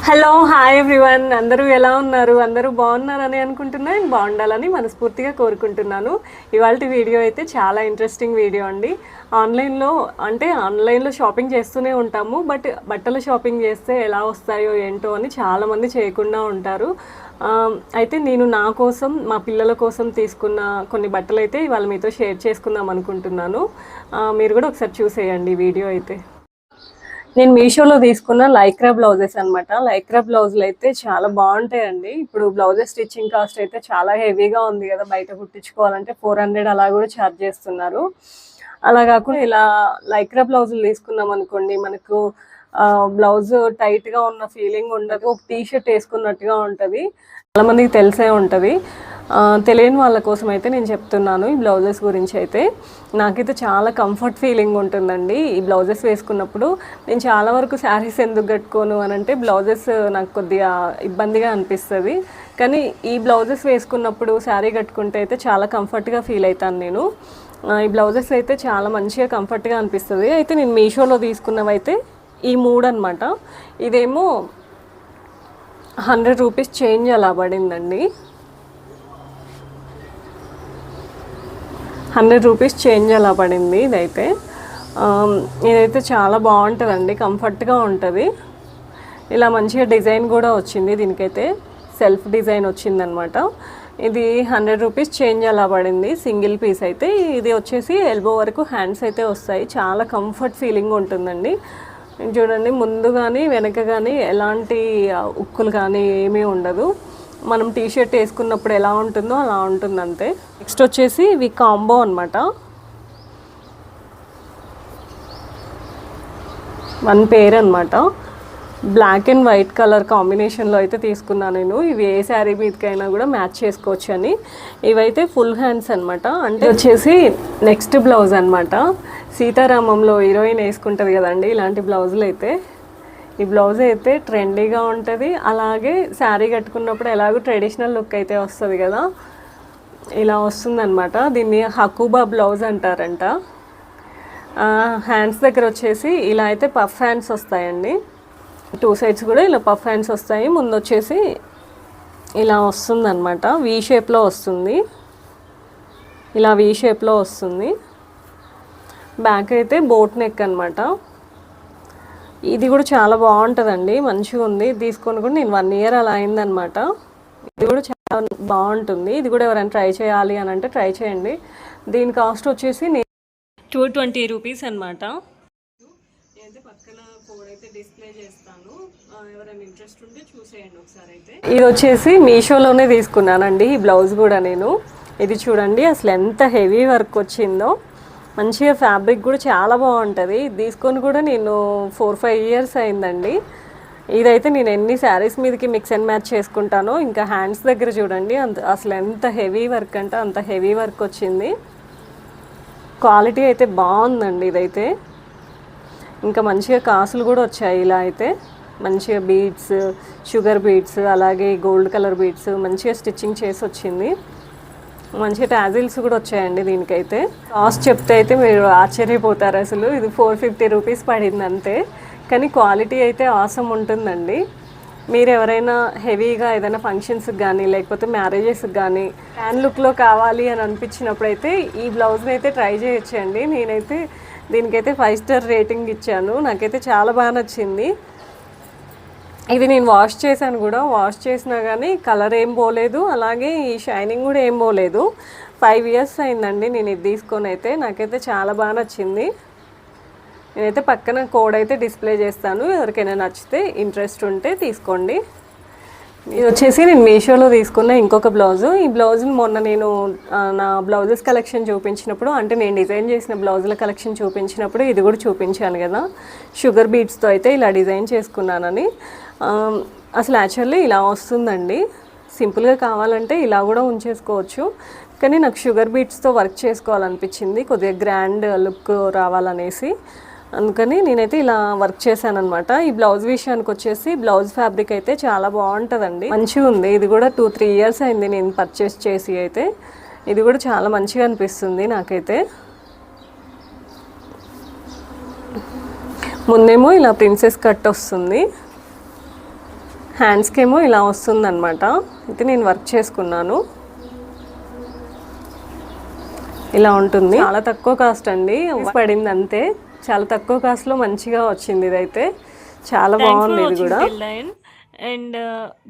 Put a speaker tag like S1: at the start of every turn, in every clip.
S1: Hello hi everyone, అందరూ ఎలా ఉన్నారు? అందరూ బాగున్నారని అనుకుంటున్నా. నేను బాగుండాలని మనస్ఫూర్తిగా కోరుకుంటున్నాను. ఇవాళ వీడియో అయితే చాలా ఇంట్రెస్టింగ్ వీడియో అండి. ఆన్లైన్లో షాపింగ్ చేస్తూనే ఉంటాము, బట్ బట్టల షాపింగ్ చేస్తే ఎలా వస్తాయో ఏంటో అని చాలామంది చేయకుండా ఉంటారు. అయితే నేను నా కోసం, మా పిల్లల కోసం తీసుకున్న కొన్ని బట్టలు అయితే ఇవాళ మీతో షేర్ చేసుకుందాం అనుకుంటున్నాను. మీరు కూడా ఒకసారి చూసేయండి ఈ వీడియో అయితే. నేను మీషోలో తీసుకున్న లైక్రా బ్లౌజెస్ అనమాట. లైక్రా బ్లౌజులు అయితే చాలా బాగుంటాయండి. ఇప్పుడు బ్లౌజెస్ స్టిచ్చింగ్ కాస్ట్ అయితే చాలా హెవీగా ఉంది కదా, బయట కుట్టించుకోవాలంటే 400 అలా కూడా ఛార్జ్ చేస్తున్నారు. అలా కాకుండా ఇలా లైక్రా బ్లౌజులు తీసుకున్నాం అనుకోండి, మనకు బ్లౌజ్ టైట్గా ఉన్న ఫీలింగ్ ఉండదు, ఒక టీ షర్ట్ వేసుకున్నట్టుగా ఉంటుంది. చాలామందికి తెలిసే ఉంటుంది. తెలియని వాళ్ళ కోసం అయితే నేను చెప్తున్నాను ఈ బ్లౌజెస్ గురించి. అయితే నాకైతే చాలా కంఫర్ట్ ఫీలింగ్ ఉంటుందండి ఈ బ్లౌజెస్ వేసుకున్నప్పుడు. నేను చాలా వరకు శారీస్ ఎందుకు కట్టుకోను అని అంటే, బ్లౌజెస్ నాకు కొద్దిగా ఇబ్బందిగా అనిపిస్తుంది. కానీ ఈ బ్లౌజెస్ వేసుకున్నప్పుడు శారీ కట్టుకుంటే అయితే చాలా కంఫర్ట్గా ఫీల్ అవుతాను నేను. ఈ బ్లౌజెస్ అయితే చాలా మంచిగా కంఫర్ట్గా అనిపిస్తుంది. అయితే నేను మీషోలో తీసుకున్నవైతే ఈ 3 అనమాట. ఇదేమో 100 రూపీస్ చేంజ్ అలా పడిందండి. 100 రూపీస్ చేంజ్ అలా పడింది. ఇదైతే చాలా బాగుంటుందండి, కంఫర్ట్గా ఉంటుంది. ఇలా మంచిగా డిజైన్ కూడా వచ్చింది, దీనికైతే సెల్ఫ్ డిజైన్ వచ్చిందనమాట. ఇది 100 రూపీస్ చేంజ్ అలా పడింది. సింగిల్ పీస్ అయితే ఇది వచ్చేసి ఎల్బో వరకు హ్యాండ్స్ అయితే వస్తాయి. చాలా కంఫర్ట్ ఫీలింగ్ ఉంటుందండి. చూడండి, ముందు కానీ వెనక కానీ ఎలాంటి ఉక్కులు కానీ ఏమీ ఉండదు. మనం టీ షర్ట్ వేసుకున్నప్పుడు ఎలా ఉంటుందో అలా ఉంటుంది అంతే. నెక్స్ట్ వచ్చేసి ఇవి కాంబో అనమాట. 1 పేర్ అనమాట. బ్లాక్ అండ్ వైట్ కలర్ కాంబినేషన్లో అయితే తీసుకున్నాను నేను. ఇవి ఏ శారీ మీదకైనా కూడా మ్యాచ్ చేసుకోవచ్చు అని. ఇవైతే ఫుల్ హ్యాండ్స్ అనమాట. అంటే వచ్చేసి నెక్స్ట్ బ్లౌజ్ అనమాట. సీతారామంలో హీరోయిన్ వేసుకుంటుంది కదండి ఇలాంటి బ్లౌజులు అయితే. ఈ బ్లౌజ్ అయితే ట్రెండీగా ఉంటుంది, అలాగే శారీ కట్టుకున్నప్పుడు ఎలాగో ట్రెడిషనల్ లుక్ అయితే వస్తుంది కదా, ఇలా వస్తుందన్నమాట. దీన్ని హకూబా బ్లౌజ్ అంటారంట. హ్యాండ్స్ దగ్గర వచ్చేసి ఇలా అయితే పఫ్ హ్యాండ్స్ వస్తాయండి. 2 సైడ్స్ కూడా ఇలా పఫ్ హ్యాండ్స్ వస్తాయి. ముందు వచ్చేసి ఇలా వస్తుంది అనమాట, వీ షేప్లో వస్తుంది. ఇలా వీ షేప్లో వస్తుంది. బ్యాక్ అయితే బోట్ నెక్ అనమాట. ఇది కూడా చాలా బాగుంటుందండి, మంచిగా ఉంది. తీసుకొని కూడా నేను 1 ఇయర్ అలా అయిందనమాట. ఇది కూడా చాలా బాగుంటుంది. ఇది కూడా ఎవరైనా ట్రై చేయాలి అని అంటే ట్రై చేయండి. దీని కాస్ట్ వచ్చేసి 220 రూపీస్ అనమాట. నేనైతే పక్కన కోడ్ అయితే డిస్ప్లే చేస్తాను, ఎవరైనా ఇంట్రెస్ట్ ఉంటే చూసేయండి ఒకసారి. అయితే ఇది వచ్చేసి మీషోలోనే తీసుకున్నానండి ఈ బ్లౌజ్ కూడా నేను. ఇది చూడండి అసలు ఎంత హెవీ వర్క్ వచ్చిందో. మంచిగా ఫ్యాబ్రిక్ కూడా చాలా బాగుంటుంది. తీసుకొని కూడా నేను 4-5 ఇయర్స్ అయిందండి. ఇదైతే నేను ఎన్ని శారీస్ మీదకి మిక్స్ అండ్ మ్యాచ్ చేసుకుంటానో. ఇంకా హ్యాండ్స్ దగ్గర చూడండి అసలు ఎంత హెవీ వర్క్ అంటే అంత హెవీ వర్క్ వచ్చింది. క్వాలిటీ అయితే బాగుందండి ఇదైతే. ఇంకా మంచిగా కాసులు కూడా వచ్చాయి. ఇలా అయితే మంచిగా బీడ్స్, షుగర్ బీడ్స్, అలాగే గోల్డ్ కలర్ బీడ్స్ మంచిగా స్టిచ్చింగ్ చేసి వచ్చింది. మంచిగా టాజిల్స్ కూడా వచ్చాయండి దీనికైతే. కాస్ట్ చెప్తే అయితే మీరు ఆశ్చర్యపోతారు. అసలు ఇది 450 రూపీస్ పడింది అంతే. కానీ క్వాలిటీ అయితే ఆసమ్ ఉంటుందండి. మీరు ఎవరైనా హెవీగా ఏదైనా ఫంక్షన్స్కి కానీ లేకపోతే మ్యారేజెస్కి కానీ హ్యాండ్ లుక్లో కావాలి అని అనిపించినప్పుడు అయితే ఈ బ్లౌజ్ని అయితే ట్రై చేయొచ్చండి. నేనైతే దీనికైతే 5 స్టార్ రేటింగ్ ఇచ్చాను. నాకైతే చాలా బాగా నచ్చింది. ఇది నేను వాష్ చేశాను కూడా, వాష్ చేసినా కానీ కలర్ ఏం పోలేదు, అలాగే ఈ షైనింగ్ కూడా ఏం పోలేదు. 5 ఇయర్స్ అయిందండి నేను ఇది తీసుకొని. అయితే నాకైతే చాలా బాగా నచ్చింది. నేనైతే పక్కన కోడ్ అయితే డిస్ప్లే చేస్తాను, ఎవరికైనా నచ్చితే ఇంట్రెస్ట్ ఉంటే తీసుకోండి. ఇది వచ్చేసి నేను మీషోలో తీసుకున్న ఇంకొక బ్లౌజు. ఈ బ్లౌజుని మొన్న నేను నా బ్లౌజెస్ కలెక్షన్ చూపించినప్పుడు, అంటే నేను డిజైన్ చేసిన బ్లౌజుల కలెక్షన్ చూపించినప్పుడు ఇది కూడా చూపించాను కదా, షుగర్ బీడ్స్తో అయితే ఇలా డిజైన్ చేసుకున్నానని. అసలు యాక్చువల్లీ ఇలా వస్తుందండి. సింపుల్గా కావాలంటే ఇలా కూడా ఉంచేసుకోవచ్చు, కానీ నాకు షుగర్ బీడ్స్తో వర్క్ చేసుకోవాలనిపించింది, కొద్దిగా గ్రాండ్ లుక్ రావాలనేసి. అందుకని నేనైతే ఇలా వర్క్ చేశాను అనమాట. ఈ బ్లౌజ్ విషయానికి వచ్చేసి బ్లౌజ్ ఫ్యాబ్రిక్ అయితే చాలా బాగుంటుందండి, మంచిగా ఉంది. ఇది కూడా 2-3 ఇయర్స్ అయింది నేను పర్చేస్ చేసి. అయితే ఇది కూడా చాలా మంచిగా అనిపిస్తుంది నాకైతే. ముందేమో ఇలా ప్రిన్సెస్ కట్ వస్తుంది, హ్యాండ్స్కి ఏమో ఇలా వస్తుందన్నమాట. అయితే నేను వర్క్ చేసుకున్నాను. ఇలా ఉంటుంది. చాలా తక్కువ కాస్ట్ అండి, పడింది అంతే. చాలా తక్కువ కాస్ట్లో మంచిగా వచ్చింది. ఇదైతే చాలా బాగుంది ఇది కూడా. అండ్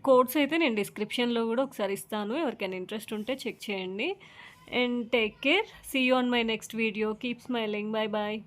S1: కోడ్స్ అయితే నేను డిస్క్రిప్షన్లో కూడా ఒకసారి ఇస్తాను, ఎవరికైనా ఇంట్రెస్ట్ ఉంటే చెక్ చేయండి. And take care, see you on my next video. Keep smiling. Bye bye.